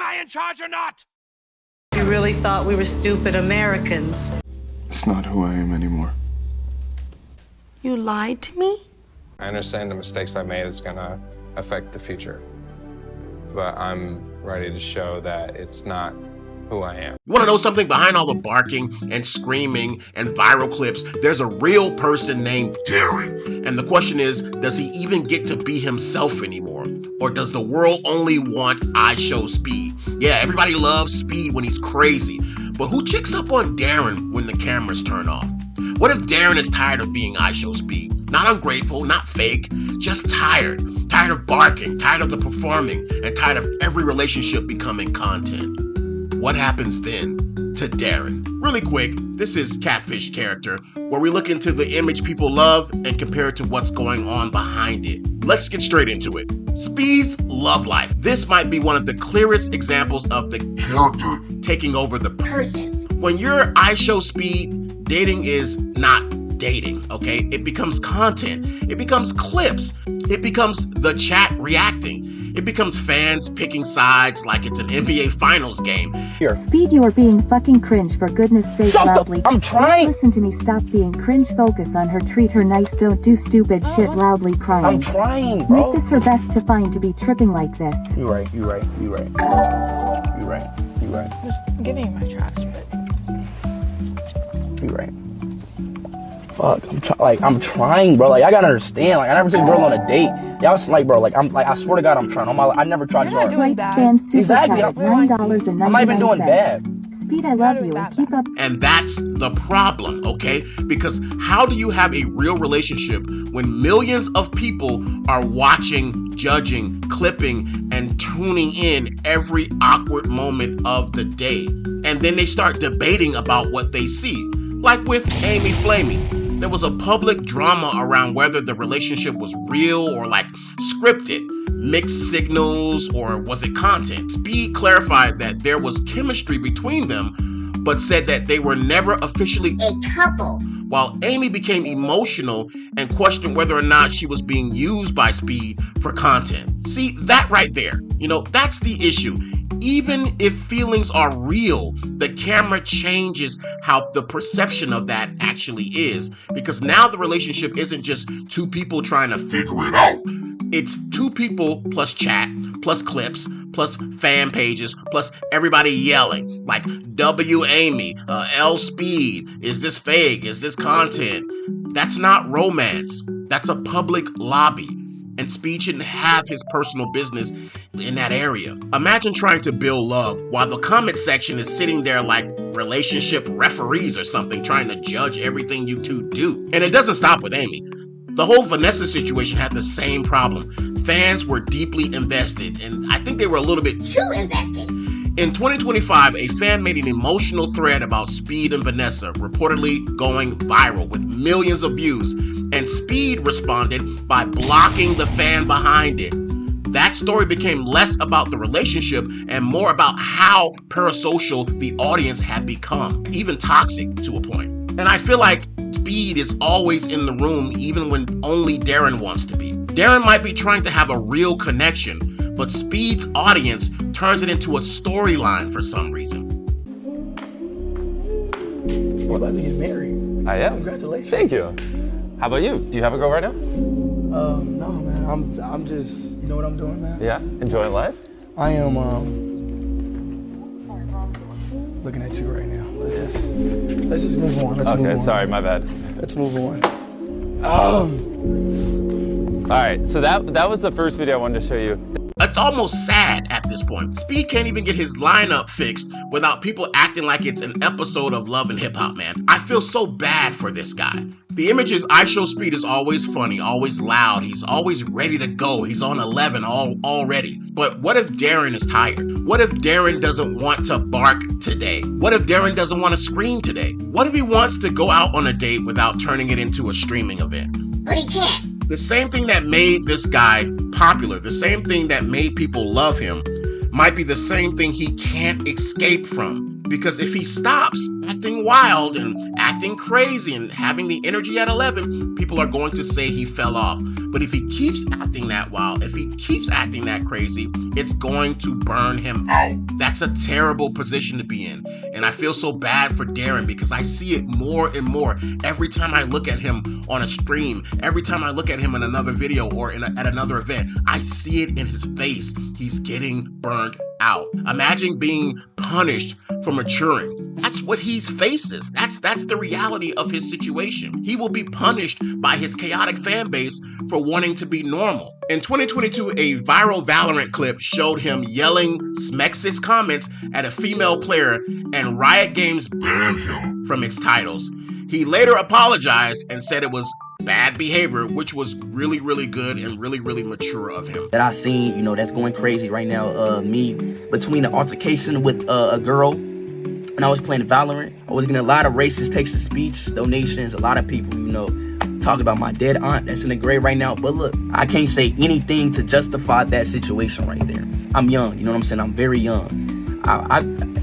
Am I in charge or not? You really thought we were stupid Americans. It's not who I am anymore. You lied to me? I understand the mistakes I made is gonna affect the future, but I'm ready to show that it's not who I am. You want to know something? Behind all the barking and screaming and viral clips, there's a real person named Darren. And the question is, does he even get to be himself anymore? Or does the world only want IShowSpeed? Yeah, everybody loves Speed when he's crazy, but who chicks up on Darren when the cameras turn off? What if Darren is tired of being IShowSpeed? Not ungrateful, not fake, just tired. Tired of barking, tired of the performing, and tired of every relationship becoming content. What happens then to Darren? Really quick, this is Catfish Character, where we look into the image people love and compare it to what's going on behind it. Let's get straight into it. Speed's love life. This might be one of the clearest examples of the character taking over the person. When you're IShowSpeed, dating is not dating, okay? It becomes content. It becomes clips. It becomes the chat reacting. It becomes fans picking sides like it's an NBA Finals game. Here. Speed, you are being fucking cringe, for goodness sake. Loudly. I'm trying. Listen to me, stop being cringe, focus on her, treat her nice, don't do stupid shit loudly crying. I'm trying, bro. Make this her best to find to be tripping like this. You right. Just give me my trash, but... You right. Fuck, I'm trying, bro. Like, I gotta understand. Like, I never took a girl on a date. Y'all like, bro. Like, I swear to God, I'm trying. I never tried You're hard. not doing bad. Exactly. $9.99. I'm not even doing bad. Speed, I love you, and keep up. And that's the problem, okay? Because how do you have a real relationship when millions of people are watching, judging, clipping, and tuning in every awkward moment of the day? And then they start debating about what they see. Like with Amy Flamey. There was a public drama around whether the relationship was real or like scripted, mixed signals, or was it content. Speed clarified that there was chemistry between them, but said that they were never officially a couple. While Amy became emotional and questioned whether or not she was being used by Speed for content. See, that right there, that's the issue. Even if feelings are real, the camera changes how the perception of that actually is. Because now the relationship isn't just two people trying to figure it out. It's two people plus chat, plus clips, plus fan pages, plus everybody yelling. Like, W Amy, L Speed, is this fake? Is this content? That's not romance. That's a public lobby. And Speed shouldn't have his personal business in that area. Imagine trying to build love while the comment section is sitting there like relationship referees or something, trying to judge everything you two do. And it doesn't stop with Amy. The whole Vanessa situation had the same problem. Fans were deeply invested, and I think they were a little bit too invested. In 2025, a fan made an emotional thread about Speed and Vanessa, reportedly going viral with millions of views, and Speed responded by blocking the fan behind it. That story became less about the relationship and more about how parasocial the audience had become, even toxic to a point. And I feel like Speed is always in the room even when only Darren wants to be. Darren might be trying to have a real connection, but Speed's audience turns it into a storyline for some reason. We're about to get married. I am. Congratulations. Thank you. How about you? Do you have a girl right now? No, man. I'm just, you know what I'm doing, man? Yeah? Enjoying life? I am, looking at you right now. Let's just move on. Okay, sorry, my bad. Let's move on. All right, so that was the first video I wanted to show you. It's almost sad at this point. Speed can't even get his lineup fixed without people acting like it's an episode of Love and Hip Hop, man. I feel so bad for this guy. The image is IShowSpeed is always funny, always loud. He's always ready to go. He's on 11 already. But what if Darren is tired? What if Darren doesn't want to bark today? What if Darren doesn't want to scream today? What if he wants to go out on a date without turning it into a streaming event? But he can't. The same thing that made this guy popular, the same thing that made people love him, might be the same thing he can't escape from. Because if he stops acting wild and acting crazy and having the energy at 11, people are going to say he fell off. But if he keeps acting that wild, if he keeps acting that crazy, it's going to burn him out. That's a terrible position to be in. And I feel so bad for Darren because I see it more and more every time I look at him on a stream, every time I look at him in another video or at another event. I see it in his face. He's getting burnt out. Imagine being punished for maturing. That's what he faces. That's the reality of his situation. He will be punished by his chaotic fan base for wanting to be normal. In 2022, a viral Valorant clip showed him yelling smexist comments at a female player, and Riot Games banned him from its titles. He later apologized and said it was bad behavior, which was really, really good and really, really mature of him. That I seen, you know, that's going crazy right now. Me between the altercation with a girl when I was playing Valorant. I was getting a lot of racist text-to-speech donations. A lot of people, you know, talking about my dead aunt that's in the grave right now. But look, I can't say anything to justify that situation right there. I'm young, you know what I'm saying? I'm very young.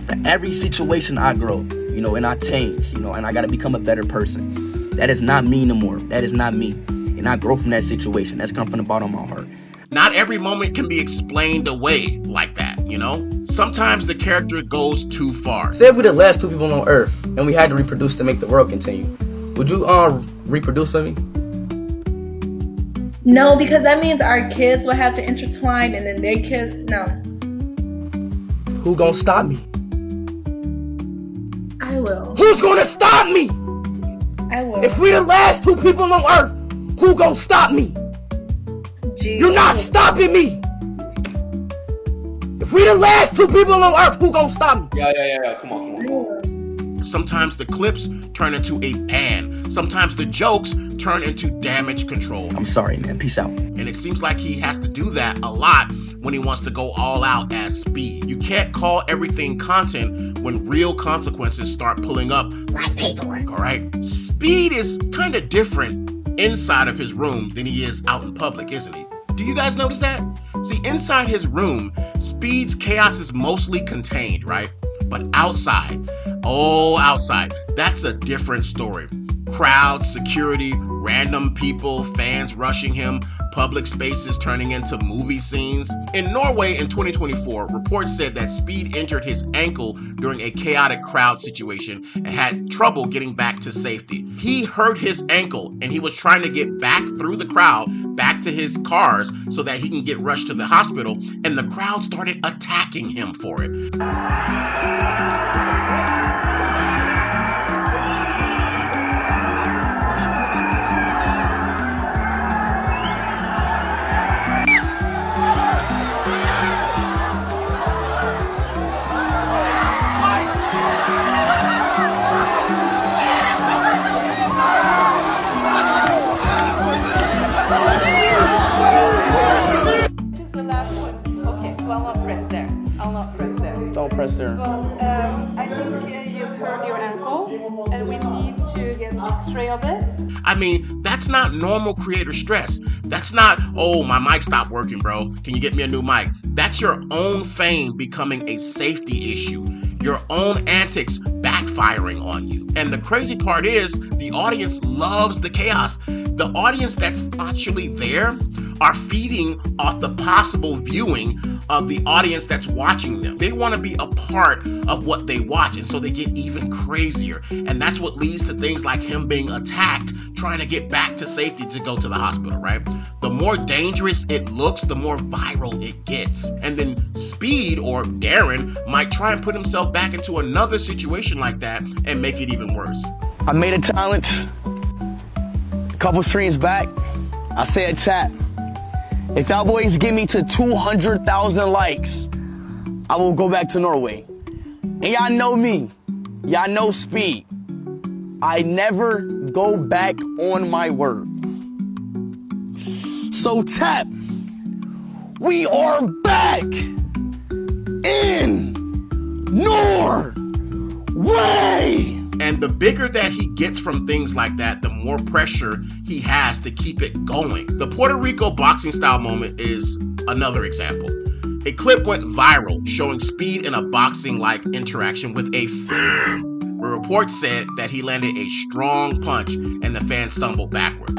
For every situation I grow, you know, and I change, you know, and I got to become a better person. That is not me no more. That is not me. And I grow from that situation. That's come from the bottom of my heart. Not every moment can be explained away like that, you know? Sometimes the character goes too far. Say if we're the last two people on Earth and we had to reproduce to make the world continue, would you reproduce with me? No, because that means our kids will have to intertwine and then their kids, no. Who gonna stop me? I will. Who's gonna stop me? I will. If we the last two people on Earth, who gonna stop me? Gee, You're not stopping me. If we the last two people on Earth, who gonna stop me? Yeah. Come on. Sometimes the clips turn into a ban. Sometimes the jokes turn into damage control. I'm sorry, man. Peace out. And it seems like he has to do that a lot when he wants to go all out as Speed. You can't call everything content when real consequences start pulling up like paperwork, all right? Speed is kind of different inside of his room than he is out in public, isn't he? Do you guys notice that? See, inside his room, Speed's chaos is mostly contained, right? But outside, that's a different story. Crowds, security, random people, fans rushing him, public spaces turning into movie scenes. In Norway in 2024, reports said that Speed injured his ankle during a chaotic crowd situation and had trouble getting back to safety. He hurt his ankle and he was trying to get back through the crowd, back to his cars so that he can get rushed to the hospital, and the crowd started attacking him for it. Don't press there. Well, I think you hurt your ankle and we need to get an x-ray of it. I mean, that's not normal creator stress. That's not, oh, my mic stopped working, bro. Can you get me a new mic? That's your own fame becoming a safety issue. Your own antics backfiring on you. And the crazy part is the audience loves the chaos. The audience that's actually there are feeding off the possible viewing of the audience that's watching them. They want to be a part of what they watch, and so they get even crazier. And that's what leads to things like him being attacked, trying to get back to safety to go to the hospital, right? The more dangerous it looks, the more viral it gets. And then Speed, or Darren, might try and put himself back into another situation like that and make it even worse. I made a challenge a couple streams back. I said, chat, if y'all boys get me to 200,000 likes, I will go back to Norway. And y'all know me. Y'all know Speed. I never go back on my word. So chat, we are back in Norway. And the bigger that he gets from things like that, the more pressure he has to keep it going. The Puerto Rico boxing style moment is another example. A clip went viral showing Speed in a boxing-like interaction with a fan. A report said that he landed a strong punch and the fan stumbled backward.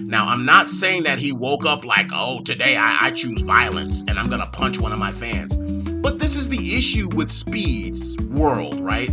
Now, I'm not saying that he woke up like, oh, today I choose violence and I'm gonna punch one of my fans. But this is the issue with Speed's world, right?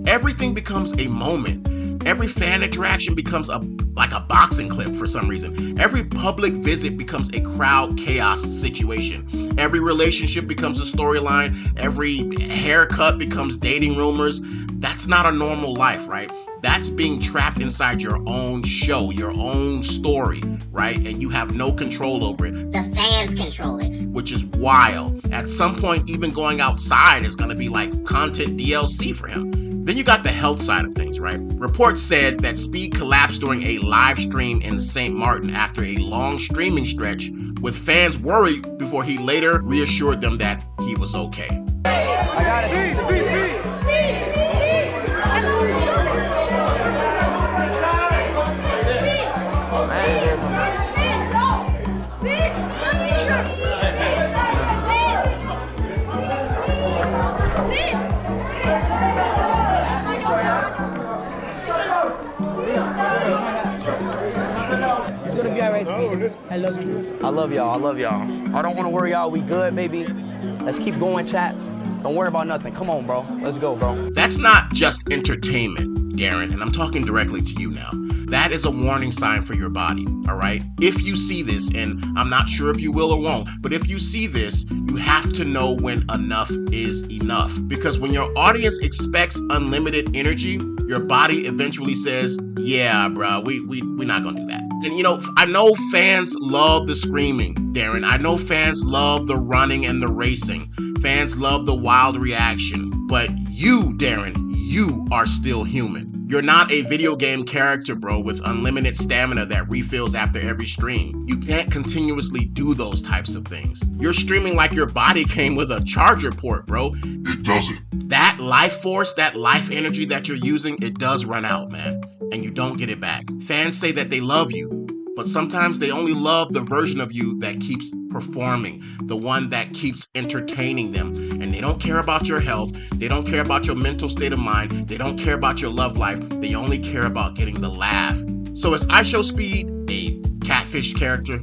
Everything becomes a moment. Every fan interaction becomes like a boxing clip for some reason. Every public visit becomes a crowd chaos situation. Every relationship becomes a storyline. Every haircut becomes dating rumors. That's not a normal life, right? That's being trapped inside your own show, your own story, right? And you have no control over it. The fans control it. Which is wild. At some point, even going outside is gonna be like content DLC for him. Then you got the health side of things, right? Reports said that Speed collapsed during a live stream in St. Martin after a long streaming stretch, with fans worried before he later reassured them that he was okay. I got it. It's gonna be alright, Speed. I love you. I love y'all. I love y'all. I don't want to worry y'all. We good, baby. Let's keep going, chat. Don't worry about nothing. Come on, bro. Let's go, bro. That's not just entertainment, Darren, and I'm talking directly to you now. That is a warning sign for your body, all right? If you see this, and I'm not sure if you will or won't, but if you see this, you have to know when enough is enough. Because when your audience expects unlimited energy, your body eventually says, yeah, bro, we're not gonna do that. And you know, I know fans love the screaming, Darren. I know fans love the running and the racing. Fans love the wild reaction. But you, Darren, you are still human. You're not a video game character, bro, with unlimited stamina that refills after every stream. You can't continuously do those types of things. You're streaming like your body came with a charger port, bro. It doesn't. That life force, that life energy that you're using, it does run out, man, and you don't get it back. Fans say that they love you, but sometimes they only love the version of you that keeps performing, the one that keeps entertaining them. And they don't care about your health. They don't care about your mental state of mind. They don't care about your love life. They only care about getting the laugh. So is IShowSpeed a catfish character?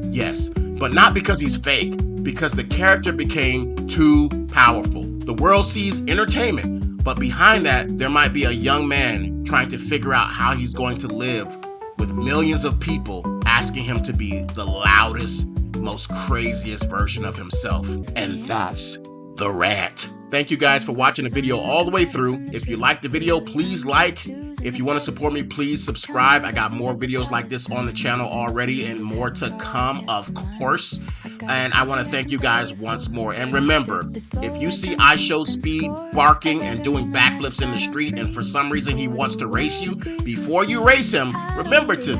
Yes, but not because he's fake, because the character became too powerful. The world sees entertainment, but behind that, there might be a young man trying to figure out how he's going to live with millions of people asking him to be the loudest, most craziest version of himself. And that's the Rant. Thank you guys for watching the video all the way through. If you liked the video, please like. If you want to support me, please subscribe. I got more videos like this on the channel already and more to come, of course. And I want to thank you guys once more. And remember, if you see IShowSpeed barking and doing backflips in the street and for some reason he wants to race you, before you race him, remember to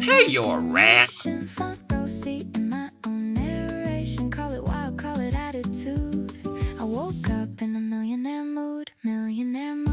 pay your rant. I woke up in a millionaire mood, millionaire mood.